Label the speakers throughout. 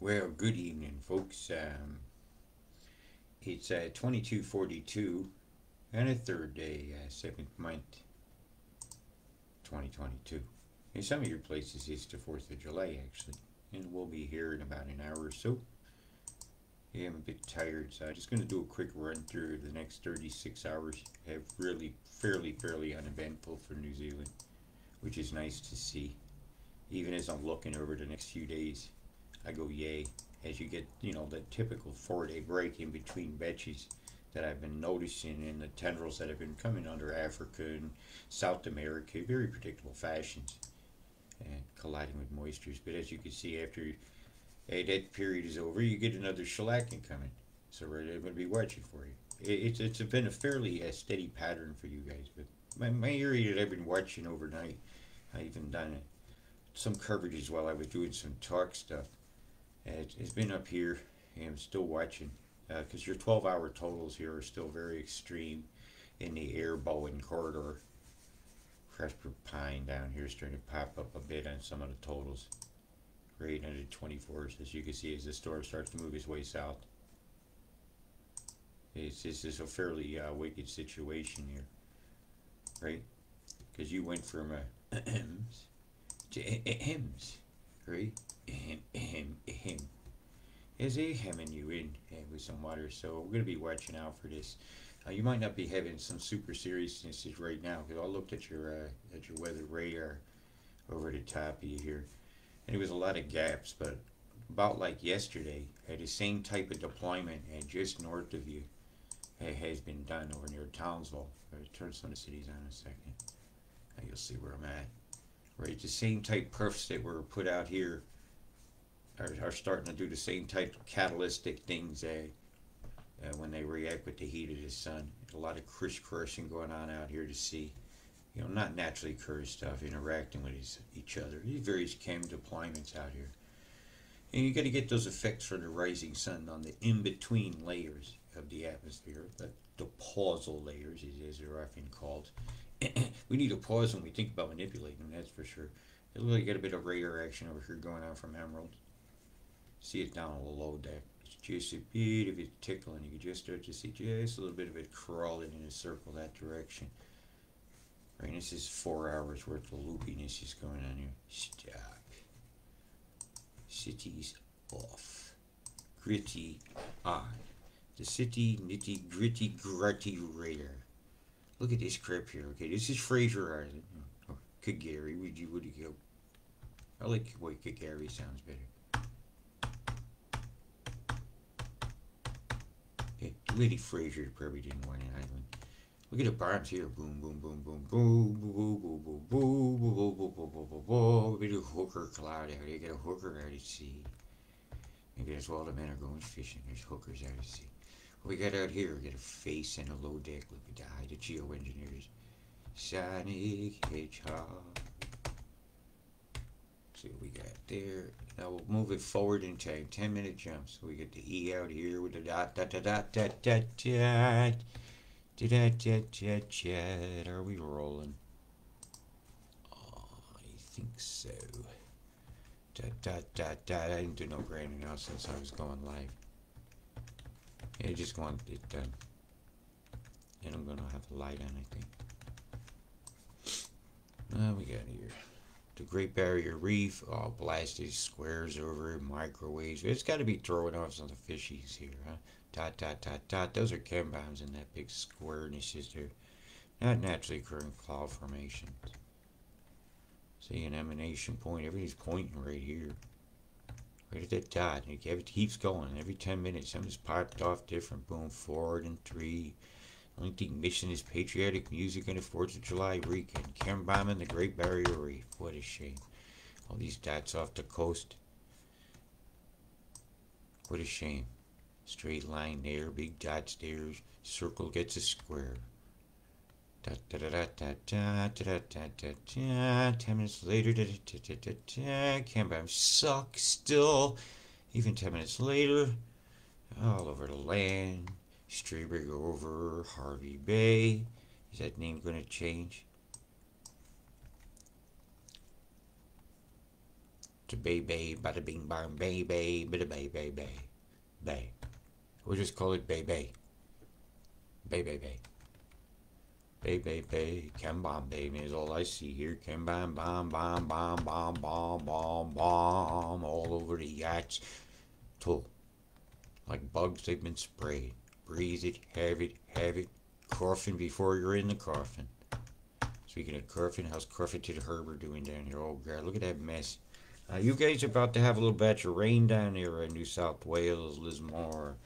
Speaker 1: Well, good evening, folks. It's 22:42 and a third day, 7th month, 2022. In some of your places, it's the 4th of July, actually. And we'll be here in about an hour or so. Yeah, I'm a bit tired, so I'm just going to do a quick run through the next 36 hours. Have really fairly uneventful for New Zealand, which is nice to see. Even as I'm looking over the next few days, I go yay. As you get, the typical 4 day break in between betches that I've been noticing in the tendrils that have been coming under Africa and South America, very predictable fashions, and colliding with moistures. But as you can see, after that period is over, you get another shellacking coming. So we're going to be watching for you. It's been a fairly steady pattern for you guys, but my area that I've been watching overnight, I even done some coverages while I was doing some talk stuff. It's been up here, and I'm still watching because your 12-hour totals here are still very extreme in the air Bowen corridor. Cresper Pine down here is starting to pop up a bit on some of the totals. Right under 24s, as you can see, as the storm starts to move its way south. It's just a fairly wicked situation here, right? Because you went from ahems to ahems, right? Ahem. Is a hemming you in with some water, so we're going to be watching out for this. You might not be having some super seriousness right now, because I looked at your weather radar over the top of you here, and there was a lot of gaps, but about like yesterday, had the same type of deployment and just north of you has been done over near Townsville. I'll turn some of the cities on in a second. Now you'll see where I'm at. Right, the same type perfs that were put out here are starting to do the same type of catalytic things when they react with the heat of the sun. A lot of crisscrossing going on out here to see, not naturally occurring stuff interacting with each other. These various chem deployments out here. And you got to get those effects from the rising sun on the in-between layers of the atmosphere, the pausal layers, as they're often called. We need a pause when we think about manipulating them, that's for sure. It looks like you got a bit of radar action over here going on from Emerald. See it down on the low deck. It's just a bit of it tickling. You can just start to see just a little bit of it crawling in a circle that direction. Right, this is 4 hours worth of loopiness is going on here. Stop. City's off. Gritty on. The city nitty gritty grutty radar. Look at this crap here. Okay, this is Fraser Island. Oh, Kagari, would you go? I like the way Kagari sounds better. Yeah, Lady Fraser probably didn't want an island. Look at the bombs here. Boom, boom, boom, boom, boom, boom, boom, boom, boom, boom, boom, boom, boom, boom, boom, boom, boom. Look at a hooker cloud out there. Get a hooker out at sea. Maybe that's why all the men are going fishing. There's hookers out at sea. What we got out here? We got a face and a low deck. Look at the eye, the geoengineers. Sonic Hedgehog. See what we got there. Now we'll move it forward in time. 10-minute jumps. So we get the E out here with the dot, dot, dot, dot, dot, dot, dot. Dot, dot, dot, dot. Are we rolling? Oh, I think so. Dot, dot, dot, dot. I didn't do no grading now since I was going live. Yeah, I just want it done. And I'm going to have the light on, I think. We got here. The Great Barrier Reef, all blasted squares over it, microwaves. It's got to be throwing off some of the fishies here, huh? Dot, dot, dot, dot. Those are chem bombs in that big squareness is there. Not naturally occurring cloud formations. See an emanation point. Everything's pointing right here. Right at that dot. It keeps going. Every 10 minutes, something's popped off different. Boom, forward in 3. Only thing missing is patriotic music on the 4th of July weekend. Chem bombing the Great Barrier Reef. What a shame. All these dots off the coast. What a shame. Straight line there, big dots there. Circle gets a square. Dot, dot, dot, dot, dot, dot, dot, dot, dot. 10 minutes later, dot, dot, dot, dot, dot. Chem bombs suck still. Even 10 minutes later, all over the land. Strayberg over Harvey Bay. Is that name going to change? It's a bay bay, bada bing bang, bay bay, bada bay bay bay. Bay. We'll just call it bay bay. Bay bay bay. Bay bay bay. Chem bomb baby is all I see here. Chem bomb bomb bomb bomb bomb bomb bomb bomb all over the yachts. Tool. Like bugs they've been sprayed. Breathe it, have it, have it. Coffin before you're in the coffin. Speaking of coffin, how's Coffin to the Herbert doing down here? Oh god, look at that mess. You guys are about to have a little batch of rain down there in New South Wales, Lismore,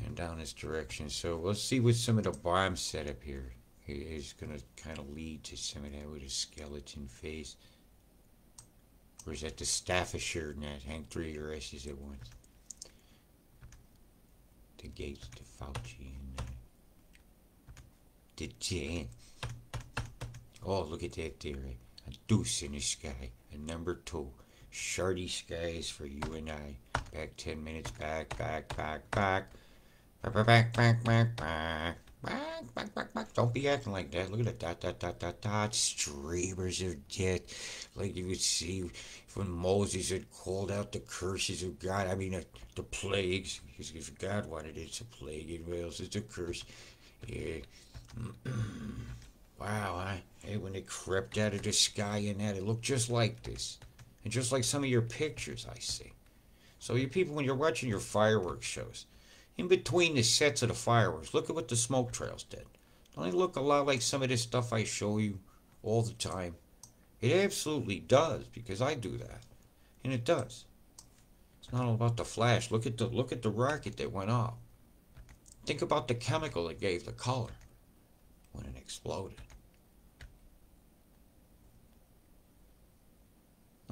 Speaker 1: and down this direction. So let's see what some of the bomb setup here is going to kind of lead to some of that with a skeleton face. Or is that the Staffordshire net? Hang 3 of your S's at once. The Gates to Fauci and the Jan. Oh, look at that there. A deuce in the sky. A number 2. Shardy skies for you and I. Back 10 minutes. Back, back, back, back. Back, back, back, back, back, back. Back, back, back, back. Don't be acting like that. Look at the dot, dot, dot, dot, dot. Streamers of death. Like you would see when Moses had called out the curses of God. I mean, the plagues. Because if God wanted it, it's a plague. In Wales, it's a curse. Yeah. Wow, huh? Hey, when it crept out of the sky and that, it looked just like this. And just like some of your pictures I see. So you people, when you're watching your fireworks shows, in between the sets of the fireworks, look at what the smoke trails did. Don't they look a lot like some of this stuff I show you all the time? It absolutely does, because I do that. And it does. It's not all about the flash. Look at the rocket that went off. Think about the chemical that gave the color when it exploded.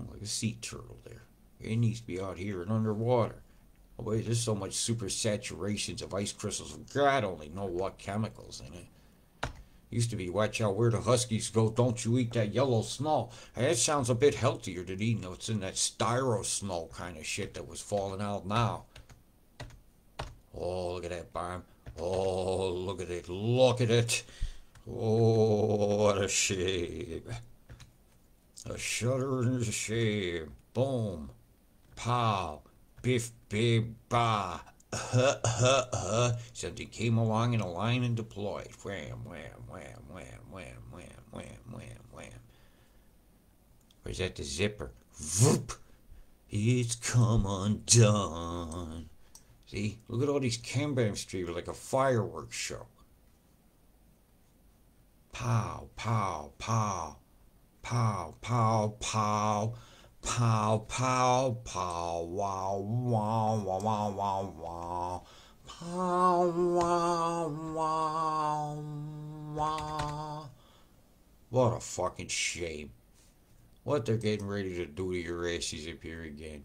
Speaker 1: Oh, like a sea turtle there. It needs to be out here and underwater. Oh, wait, there's so much super saturations of ice crystals. God only know what chemicals in it. Used to be, watch out where the huskies go. Don't you eat that yellow snow. Hey, that sounds a bit healthier than eating what's in that styro snow kind of shit that was falling out now. Oh, look at that bomb. Oh, look at it. Look at it. Oh, what a shame. A shudder and a shame. Boom. Pow. Biff, bib, bah. Something came along in a line and deployed. Wham, wham, wham, wham, wham, wham, wham, wham, wham. Or is that the zipper? Voop. It's come undone. See? Look at all these chem-bomb streamers like a fireworks show. Pow, pow, pow. Pow, pow, pow. Pow, pow, pow, wow, wow, wow, wow, wow, wow. Pow, wow, wow, wow. What a fucking shame. What they're getting ready to do to your asses up here again.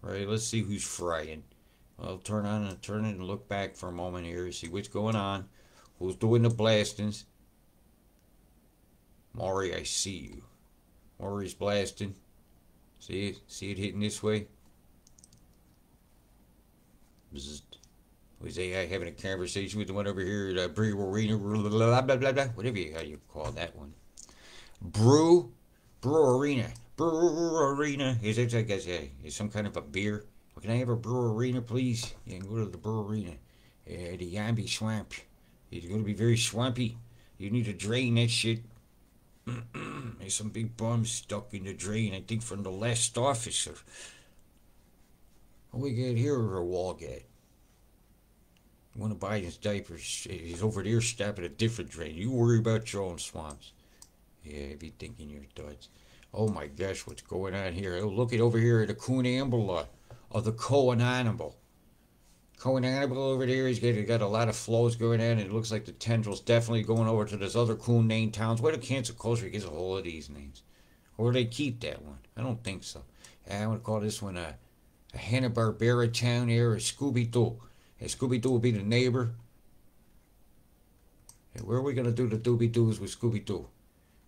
Speaker 1: Right, let's see who's frying. I'll turn on and turn it and look back for a moment here, see what's going on. Who's doing the blastings? Maury, I see you. Maury's blasting. See it? See it hitting this way? Bzzzt. Was AI having a conversation with the one over here at Brew Arena? Blah, blah, blah, blah, blah. Whatever you call that one. Brew Arena. Brew Arena. Is it, I guess, is some kind of a beer? Well, can I have a Brew Arena, please? Yeah, go to the Brew Arena. The Yambi Swamp. It's going to be very swampy. You need to drain that shit. There's some big bums stuck in the drain, I think, from the last officer. What we got here or a wall get? One of Biden's diapers is over there stopping a different drain. You worry about your own swamps. Yeah, be thinking your thoughts. Oh my gosh, what's going on here? Oh, look at over here at the coon ambula of the Cohen animal. Cohen animal over there, he's got a lot of flows going on, and it looks like the tendrils definitely going over to this other coon named towns. Where the cancer culture gets a hold of these names? Or do they keep that one? I don't think so. I want to call this one a Hanna-Barbera town here, or Scooby-Doo. And Scooby-Doo will be the neighbor. And where are we going to do the Dooby-Doos with Scooby-Doo?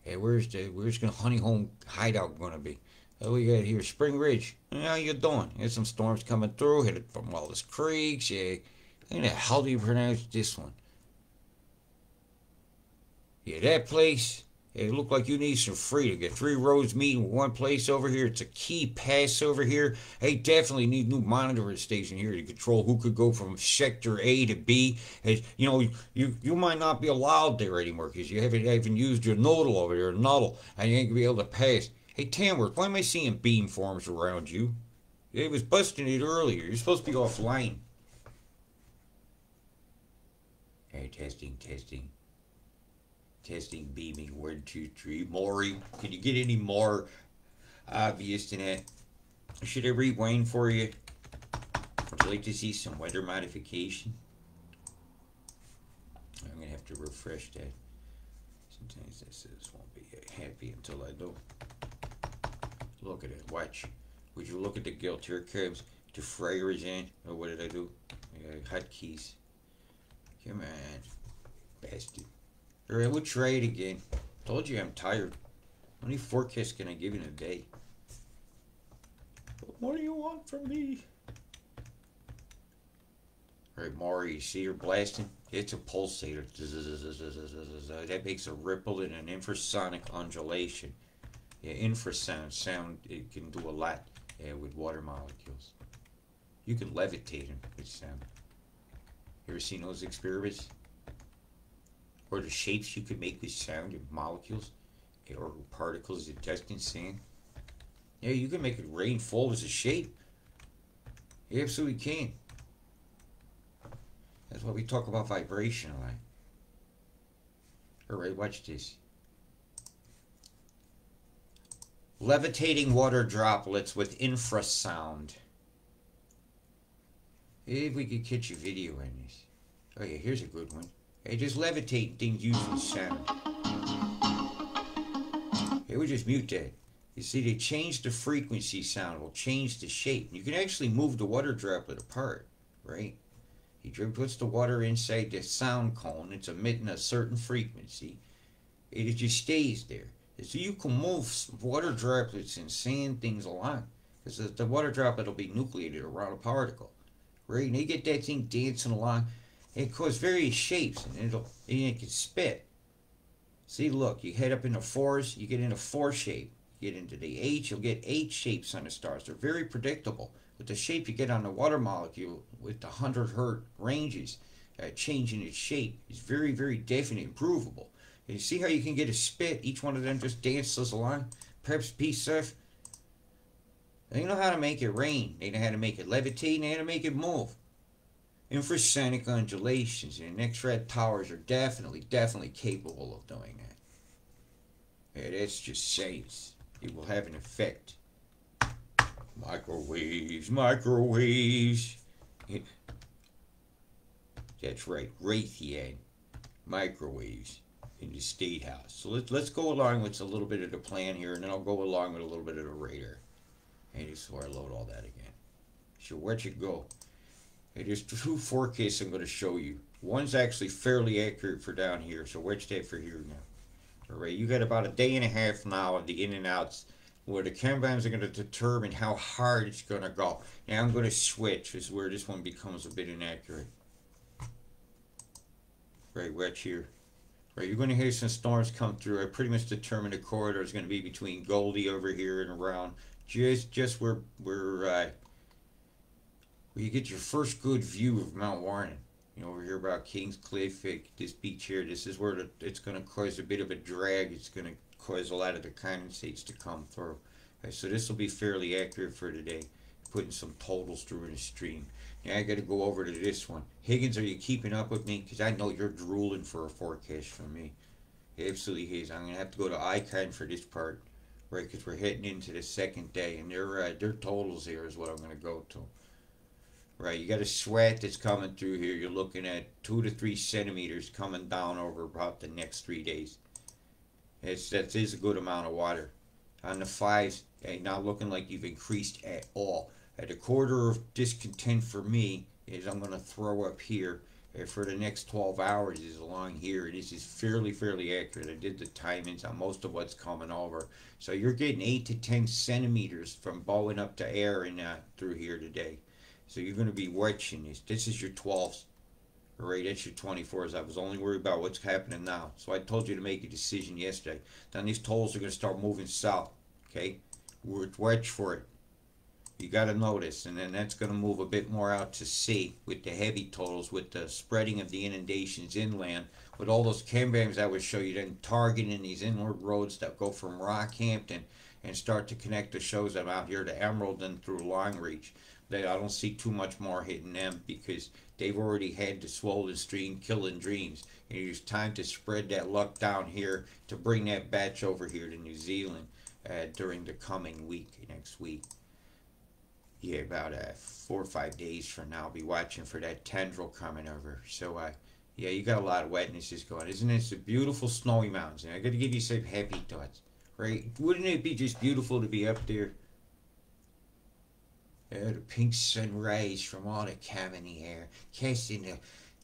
Speaker 1: And where's gonna Honey Home hideout going to be? What we got here? Spring Ridge. How you doing? There's some storms coming through. Hit it from Wallace Creeks. Yeah. How the hell do you pronounce this one? Yeah, that place. It look like you need some freedom. Get 3 roads meeting with one place over here. It's a key pass over here. Hey, definitely need new monitoring station here to control who could go from sector A to B. Hey, you know, you might not be allowed there anymore because you haven't used your nodal over there, nodal, and you ain't gonna be able to pass. Hey, Tamworth, why am I seeing beamformers around you? It was busting it earlier. You're supposed to be offline. Hey, testing, testing. Testing, beaming, 1, 2, 3. Maury, can you get any more obvious than that? Should I rewind for you? Would you like to see some weather modification? I'm going to have to refresh that. Sometimes this won't be happy until I do. Look at it, watch. Would you look at the guilt? Here it comes. The fryer is in. Oh, what did I do? Hotkeys. Come on, bastard. Alright, we'll try it again. Told you I'm tired. How many forecasts can I give in a day? What do you want from me? Alright, Maury, you see her blasting? It's a pulsator. That makes a ripple and an infrasonic undulation. Yeah, infrasound sound, it can do a lot with water molecules. You can levitate them with sound. You ever seen those experiments? Or the shapes you could make with sound of molecules or particles of dust and sand. Yeah, you can make it rain fall as a shape. You absolutely can. That's why we talk about vibration a lot. Alright, watch this. Levitating water droplets with infrasound. If we could catch a video on this. Oh yeah, here's a good one. Hey, just levitate things using sound. Hey, we'll just mute that. You see, they change the frequency sound, will change the shape. You can actually move the water droplet apart, right? He puts the water inside the sound cone. It's emitting a certain frequency. It just stays there. So you can move water droplets and sand things along. Because the water droplet will be nucleated around a particle, right? And they get that thing dancing along. It causes various shapes, and it can spit. See, look, you head up into 4s, you get into 4 shape. You get into the H, you'll get 8 shapes on the stars. They're very predictable. With the shape you get on the water molecule with the 100 Hz ranges, changing its shape is very, very definite and provable. And you see how you can get a spit? Each one of them just dances along. Perhaps piece of. They know how to make it rain. They know how to make it levitate, and they know how to make it move. Infrasonic undulations and infrared towers are definitely capable of doing that. Yeah, that's just science. It will have an effect. Microwaves, microwaves. Yeah. That's right, Raytheon. Microwaves in the State House. So let's go along with a little bit of the plan here, and then I'll go along with a little bit of the radar. And just before I load all that again. So where'd you go? There's 2 forecasts I'm going to show you. One's actually fairly accurate for down here, so watch that for here now. Alright, you got about a day and a half now of the in and outs where the combines are going to determine how hard it's going to go. Now I'm going to switch. This is where this one becomes a bit inaccurate. Right, watch here. Right, you're going to hear some storms come through. I pretty much determined the corridor is going to be between Goldie over here and around just where you get your first good view of Mount Warren. You know, over here about Kings Cliff, this beach here, this is where it's going to cause a bit of a drag. It's going to cause a lot of the condensates to come through. Okay, so this will be fairly accurate for today. Putting some totals through in the stream. Now I got to go over to this one. Higgins, are you keeping up with me? Because I know you're drooling for a forecast from me. Absolutely, Hayes. I'm going to have to go to Icon for this part, right? Because we're heading into the second day, and their totals here is what I'm going to go to. Right, you got a sweat that's coming through here. You're looking at 2 to 3 centimeters coming down over about the next 3 days. That is a good amount of water. On the 5s, not looking like you've increased at all. At the quarter of discontent for me is I'm going to throw up here for the next 12 hours is along here. This is fairly accurate. I did the timings on most of what's coming over. So you're getting 8 to 10 centimeters from Bowen up to air and through here today. So you're going to be watching this. This is your 12s. Alright, that's your 24s. I was only worried about what's happening now. So I told you to make a decision yesterday. Then these tolls are going to start moving south. Okay? Watch for it. You got to notice. And then that's going to move a bit more out to sea with the heavy totals, with the spreading of the inundations inland, with all those cam-bams I would show you, then targeting these inward roads that go from Rockhampton and start to connect the shows them out here to Emerald and through Longreach. I don't see too much more hitting them because they've already had the swollen stream killing dreams. And it's time to spread that luck down here to bring that batch over here to New Zealand during the coming week, next week. Yeah, about 4 or 5 days from now, I'll be watching for that tendril coming over. So, yeah, you got a lot of wetnesses going. Isn't it? It's a beautiful snowy mountains. And I got to give you some happy thoughts, right? Wouldn't it be just beautiful to be up there? The pink sunrise from all the cabin in the air, casting the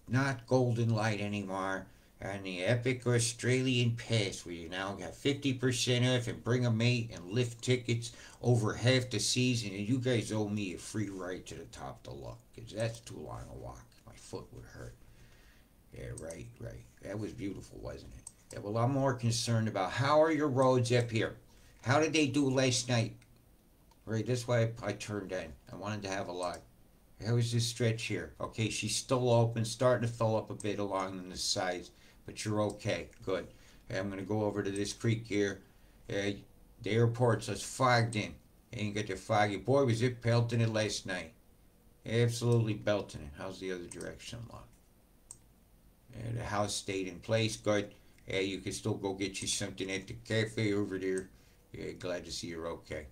Speaker 1: not golden light anymore on the epic Australian Pass, where you now got 50% off and bring a mate and lift tickets over half the season, and you guys owe me a free ride to the top of the luck, because that's too long a walk. My foot would hurt. Yeah, right. That was beautiful, wasn't it? Yeah, well, I'm more concerned about how are your roads up here? How did they do last night? Right, that's why I turned in. I wanted to have a look. How is this stretch here? Okay, she's still open, starting to fill up a bit along the sides, but you're okay. Good. Okay, I'm going to go over to this creek here. The airport's just fogged in. Ain't got the foggy. Boy, was it pelting it last night. Absolutely belting it. How's the other direction look? The house stayed in place. Good. You can still go get you something at the cafe over there. Glad to see you're okay.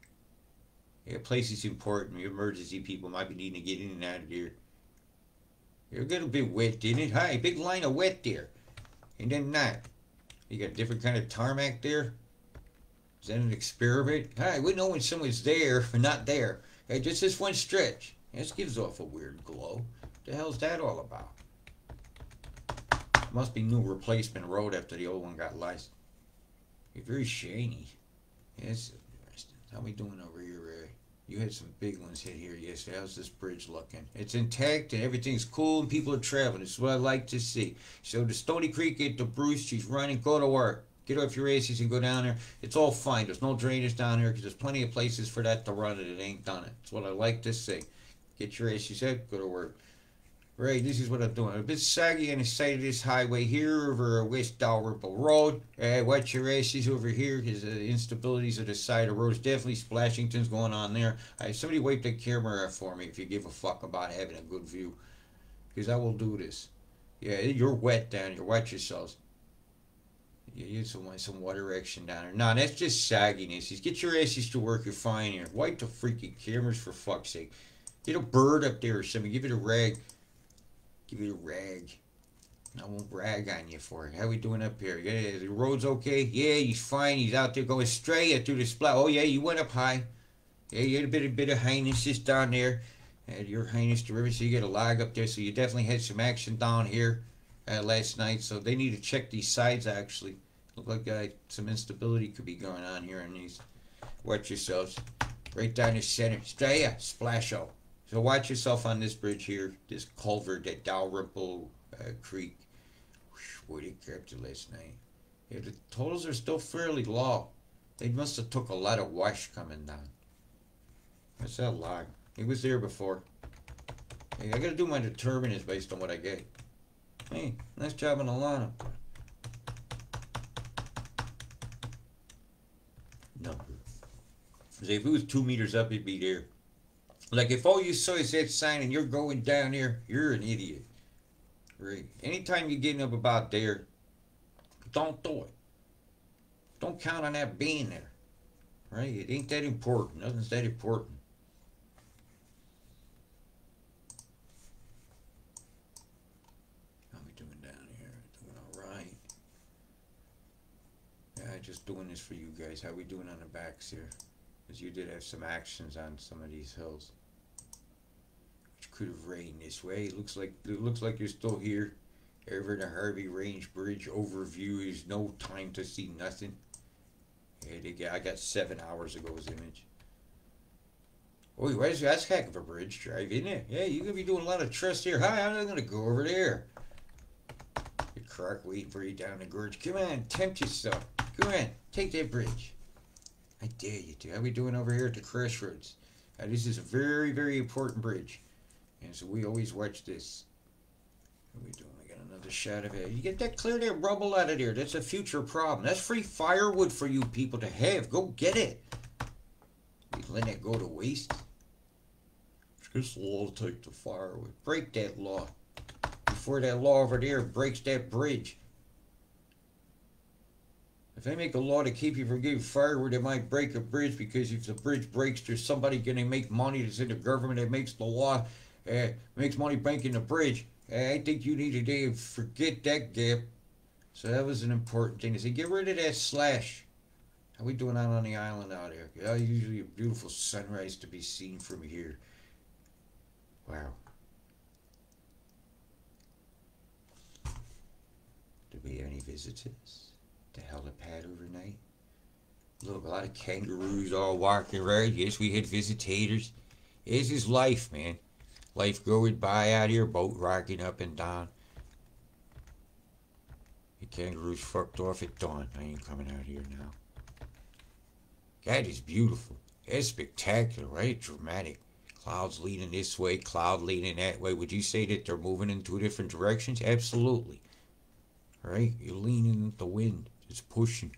Speaker 1: Place is important. Emergency people might be needing to get in and out of there. You're getting a bit wet, didn't it? Hi, big line of wet there. And then not. You got a different kind of tarmac there? Is that an experiment? Hi, we know when someone's there or not there. Just this one stretch. This gives off a weird glow. What the hell's that all about? Must be new replacement road after the old one got licensed. You're very shiny. Yes. How we doing over here, Ray? You had some big ones hit here yesterday. How's this bridge looking? It's intact and everything's cool and people are traveling. This is what I like to see. So the Stony Creek at the Bruce, she's running. Go to work. Get off your asses and go down there. It's all fine. There's no drainage down here because there's plenty of places for that to run and it ain't done it. That's what I like to see. Get your asses out. Go to work. Ray, this is what I'm doing. I'm a bit saggy on the side of this highway here over West Dalrymple Road. Watch your asses over here because the instabilities of the side of the road is definitely Splashington's going on there. Somebody wipe the camera off for me if you give a fuck about having a good view. Because I will do this. Yeah, you're wet down here. Watch yourselves. Yeah, you want some water action down there. No, that's just sagginess. Just get your asses to work. You're fine here. Wipe the freaking cameras for fuck's sake. Get a bird up there or something. Give it a rag. Give it a rag. I won't brag on you for it. How we doing up here? Yeah, the road's okay? Yeah, he's fine. He's out there going straight through the splash. Oh, yeah, you went up high. Yeah, you had a bit of highness just down there. Your highness the river, so you get a log up there. So you definitely had some action down here last night. So they need to check these sides, actually. Look like some instability could be going on here in these. Watch yourselves. Right down the center. Straight splash out. So watch yourself on this bridge here, this culvert at Dalrymple Creek. Boy, they kept it last night. Yeah, the totals are still fairly low. They must have took a lot of wash coming down. What's that log? He was there before. Hey, I gotta do my determinants based on what I get. Hey, nice job on the lawn up there. Number. See, if it was 2 meters up, it'd be there. Like, if all you saw is that sign and you're going down there, you're an idiot. Right? Anytime you're getting up about there, don't do it. Don't count on that being there. Right? It ain't that important. Nothing's that important. How we doing down here? Doing all right. Yeah, just doing this for you guys. How we doing on the backs here? Because you did have some actions on some of these hills. Could have rained this way. It looks like you're still here. Over the Harvey Range Bridge overview is no time to see nothing. Yeah, I got 7 hours ago's image. Oh, that's a heck of a bridge drive, isn't it? Yeah, you're gonna be doing a lot of trust here. Hi, I'm gonna go over there. crock waiting for you down the gorge. Come on, tempt yourself. Go on, take that bridge. I dare you to. How we doing over here at the crossroads? This is a very, very important bridge. And so we always watch this. What are we doing? I got another shot of it. You get that, clear that rubble out of there. That's a future problem. That's free firewood for you people to have. Go get it. You let that go to waste? It's against the law to take the firewood. Break that law. Before that law over there breaks that bridge. If they make a law to keep you from getting firewood, they might break a bridge, because if the bridge breaks, there's somebody going to make money that's in the government that makes the law, makes money banking the bridge. I think you need to forget that gap. So that was an important thing. They said, get rid of that slash. How we doing out on the island out here? Yeah, usually a beautiful sunrise to be seen from here. Wow. Do we have any visitors? The helipad overnight. Look, a lot of kangaroos all walking around. Yes, we had visitators. This is life, man. Life going by out here, boat rocking up and down. The kangaroos fucked off at dawn. I ain't coming out here now. That is beautiful. That's spectacular, right? Dramatic. Clouds leaning this way, cloud leaning that way. Would you say that they're moving in two different directions? Absolutely. Right? You're leaning the wind. It's pushing.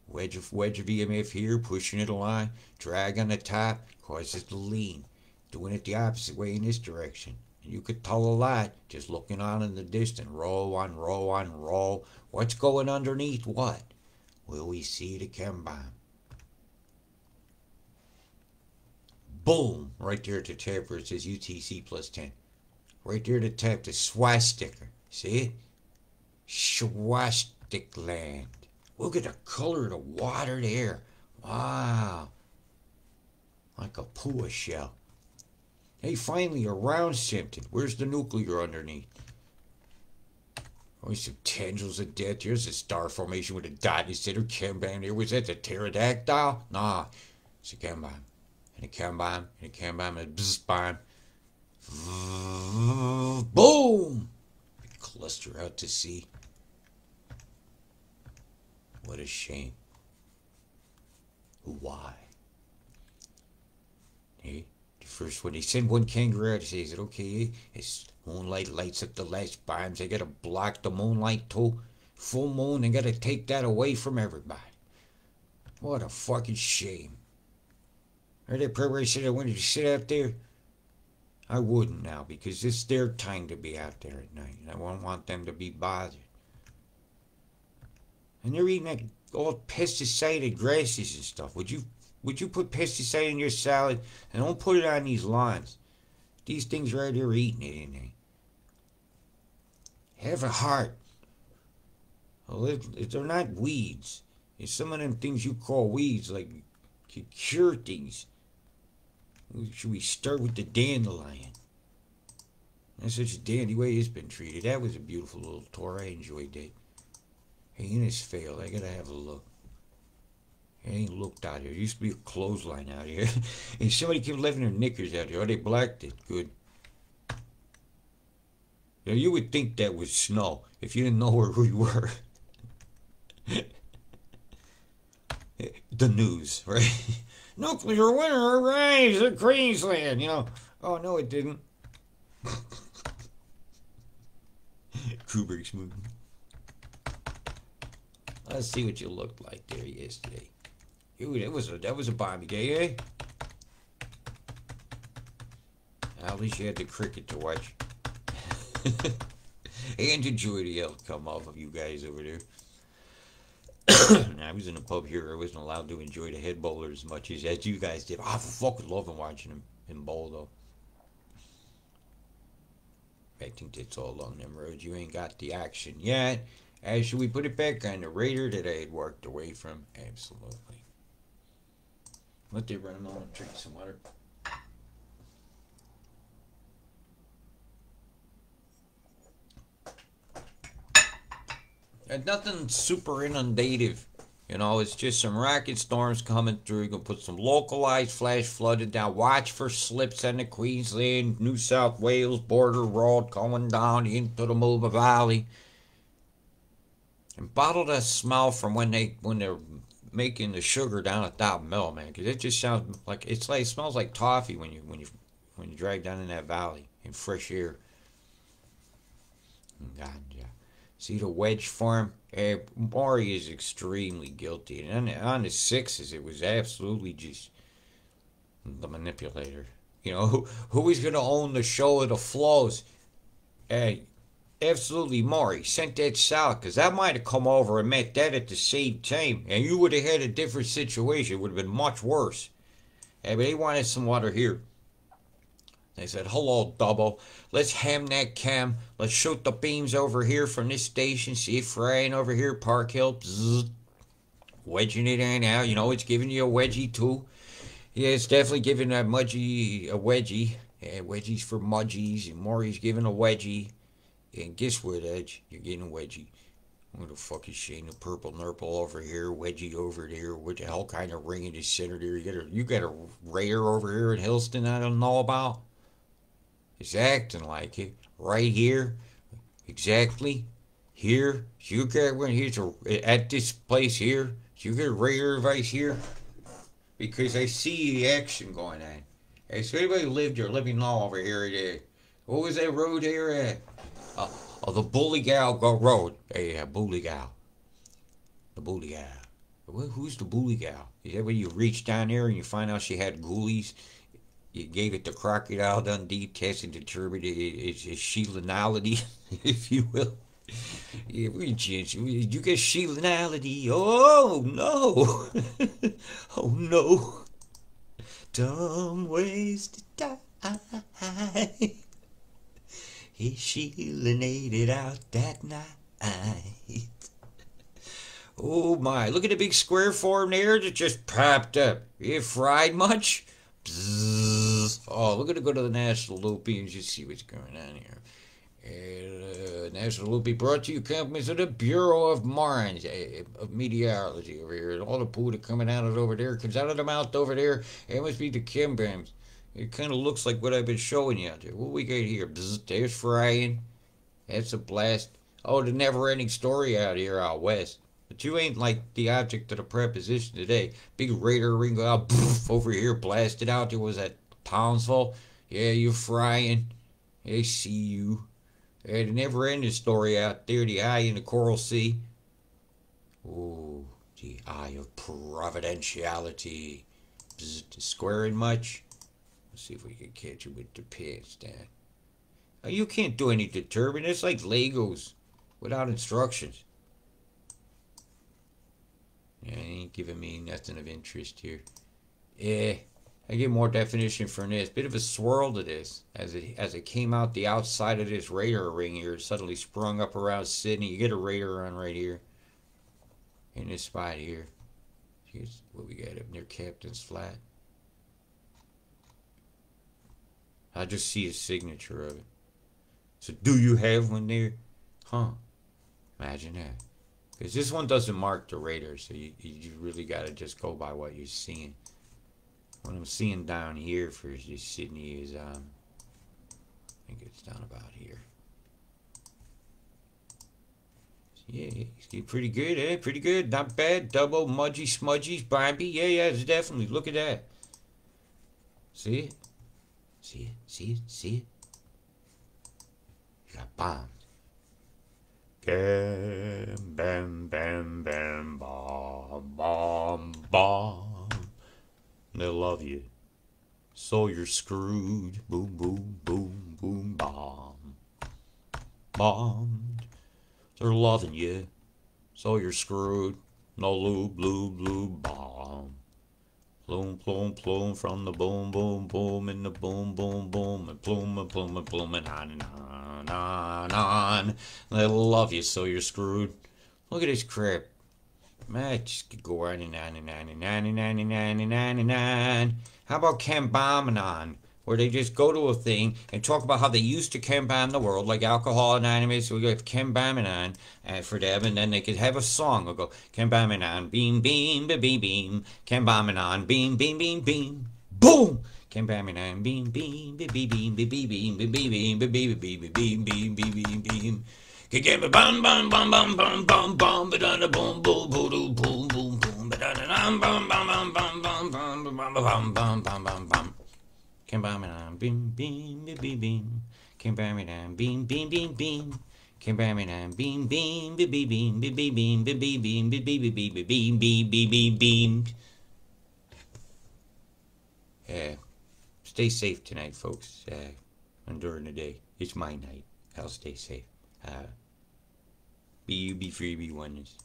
Speaker 1: Wedge of EMF here, pushing it along. Drag on the top, causes it to lean. Doing it the opposite way in this direction. And you could tell a lot just looking on in the distance. Roll on, roll on, roll. What's going underneath what? Will we see the chem bomb? Boom! Right there at the top where it says UTC plus 10. Right there at the top, the swastika. See it? Swastika land. Look at the color of the water there. Wow. Like a pua shell. Hey, finally, around something. Where's the nuclear underneath? Oh, some tendrils of death. Here's a star formation with a dot in the center. Chem bomb there. Was that the pterodactyl? Nah. It's a chem bomb. And a chem bomb. And a chem bomb. And a bzz bomb. Boom! Cluster out to sea. What a shame. Why? Hey, the first one, they send one kangaroo out to say, is it okay? It's moonlight lights up the last bombs. They gotta block the moonlight too. Full moon, they gotta take that away from everybody. What a fucking shame. Heard that probably said I wanted to sit out there? I wouldn't now, because it's their time to be out there at night. And I won't want them to be bothered. And they're eating that all pesticided grasses and stuff. Would you put pesticide in your salad? And don't put it on these lawns. These things right here are eating it, ain't they? Have a heart. Well, they're not weeds. It's some of them things you call weeds, like cure things. Should we start with the dandelion? That's such a dandy way it's been treated. That was a beautiful little tour. I enjoyed that. Hey, Innis failed. I gotta have a look. I ain't looked out here. There used to be a clothesline out here. And somebody kept leaving their knickers out here. Oh, they blacked it. Good. Now, you would think that was snow if you didn't know where we were. The news, right? Nuclear winter arrives at Queensland, you know. Oh, no, it didn't. Kubrick's movie. Let's see what you looked like there yesterday. Ooh, that was a balmy day, eh? At least you had the cricket to watch. And enjoy the outcome off of you guys over there. I was in a pub here. I wasn't allowed to enjoy the head bowler as much as you guys did. I fucking love watching him bowl, though. I think that's all along them roads. You ain't got the action yet. Should we put it back on the radar that I had worked away from? Absolutely. Let they run a moment and drink some water. And nothing super inundative You know, it's just some racket storms coming through. You're going to put some localized flash flooding down. Watch for slips on the Queensland, New South Wales border road coming down into the Mooba Valley. And bottle that smell from when they're making the sugar down at that mill, man. Because it just sounds like it smells like toffee when you drive down in that valley in fresh air. God, yeah. See the wedge form? Maury is extremely guilty. And on the sixes, it was absolutely just the manipulator. You know, who is going to own the show of the flows? Absolutely Maury. Sent that south, because that might have come over and met that at the same time. And you would have had a different situation. It would have been much worse. But they wanted some water here. They said, hello, Double. Let's ham that cam. Let's shoot the beams over here from this station. See it frying over here, Park Hill. Bzzz. Wedging it in now. You know, it's giving you a wedgie, too. Yeah, it's definitely giving that Mudgy a wedgie. Yeah, wedgies for Mudgies. And Maury's giving a wedgie. And guess what, Edge? You're getting a wedgie. What the fuck is Shane? The purple nurple over here, wedgie over there. What the hell kind of ring in the center there? You got a rare over here at Hillston I don't know about? It's acting like it. Right here. Exactly. Here. You got one here at this place here. You got a rare device here. Because I see the action going on. Hey, so anybody lived here, let me know over here. What was that road here at? The Bully Gal Road. Hey, Bully Gal. The Bully Gal. Who's the Bully Gal? Is that when you reach down there and you find out she had ghoulies? You gave it to Crocodile Dundee, test and determined its shielinality, if you will. Yeah, you get shielinality. Oh, no. Oh, no. Dumb ways to die. He shielinated out that night. Oh, my. Look at the big square form there that just popped up. You fried much? Bzzz. Oh, we're going to go to the National Loopy and just see what's going on here. National Loopy brought to you compliments of the Bureau of Mines, of Meteorology over here. And all the poo that coming out of over there comes out of the mouth over there. It must be the chem bombs. It kind of looks like what I've been showing you out there. What we got here? Bzzz, there's frying. That's a blast. Oh, the never-ending story out here out west. But you ain't like the object of the preposition today. Big radar ring go out, poof, over here, blasted out. There was that Townsville. Yeah, you're frying. I see you. The never-ending story out there, the eye in the Coral Sea. Oh, the eye of providentiality. Bzzz, squaring much? Let's see if we can catch it with the pants down. Oh, you can't do any determining. It's like Legos without instructions. Yeah, it ain't giving me nothing of interest here. Yeah, I get more definition from this. Bit of a swirl to this. As it came out the outside of this radar ring here, it suddenly sprung up around Sydney. You get a radar on right here. In this spot here. Here's what we got up near Captain's Flat. I just see a signature of it. So do you have one there? Huh. Imagine that. Because this one doesn't mark the radar, so you really got to just go by what you're seeing. What I'm seeing down here for Sydney is, I think it's down about here. Yeah, it's pretty good, eh? Pretty good. Not bad. Double mudgy smudgies, Bobby. Yeah, it's definitely. Look at that. See it? See it? See it? See it? You got bombs. Bam, bam, bam, bam, bomb, bomb, bomb. They love you. So you're screwed. Boom, boom, boom, boom, bomb. Bombed. They're loving you. So you're screwed. No lube, lube, lube, bomb. Plume, plume, plume from the boom, boom, boom, and the boom, boom, boom, and plume, and plume, and plume, and on and on, on. They love you, so you're screwed. Look at this crap. Man, just could go on and on and on and on and on and on and on and on. How about Cam bombing on? where they just go to a thing and talk about how they used to chem bomb the world, like Alcohol Anonymous. We got chem bombing on for them, and then they could have a song. They'll go chem bombing on, beam, beam, beam, beam, chem bombing on, beam, beam, beam, beam, boom. Chem bombing on, beam, beam, beam, beam, beam, beam, beam, beam, beam, beam, beam, beam, beam, beam, beam, beam. Bam bam bam bam bam bam bam bam ba boom boom boom boom boom boom bam bam bam bam bam bam bam bam bam bam bam bam. Came bam and beam beam beam beam. Came bam and beam beam beam beam. Came bam and beam beam beam beam beam beam beam beam beam beam beam beam beam beam beam. Stay safe tonight, folks. And during the day, it's my night. I'll stay safe. Be you, be free, be oneness.